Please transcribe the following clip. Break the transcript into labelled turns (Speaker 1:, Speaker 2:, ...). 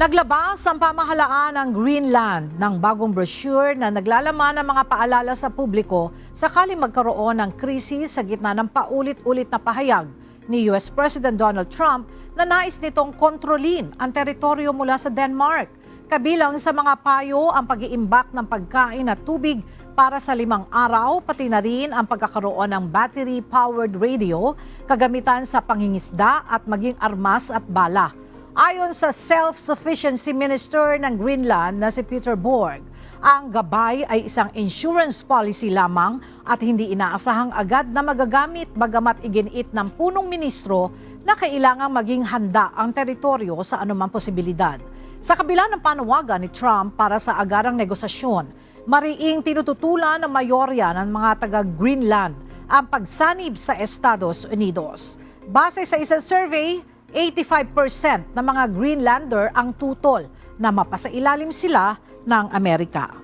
Speaker 1: Naglabas ang pamahalaan ng Greenland ng bagong brochure na naglalaman ng mga paalala sa publiko sakali magkaroon ng krisis sa gitna ng paulit-ulit na pahayag ni US President Donald Trump na nais nitong kontrolin ang teritoryo mula sa Denmark. Kabilang sa mga payo ang pag-iimbak ng pagkain at tubig para sa 5 araw, pati na rin ang pagkakaroon ng battery-powered radio, kagamitan sa pangingisda at maging armas at bala. Ayon sa Self-Sufficiency Minister ng Greenland na si Peter Borg, ang gabay ay isang insurance policy lamang at hindi inaasahang agad na magagamit bagamat iginiit ng punong ministro na kailangang maging handa ang teritoryo sa anumang posibilidad. Sa kabila ng panawagan ni Trump para sa agarang negosasyon, mariing tinututulan ng mayorya ng mga taga-Greenland ang pagsanib sa Estados Unidos. Base sa isang survey, 85% ng mga Greenlander ang tutol na mapasailalim sila ng Amerika.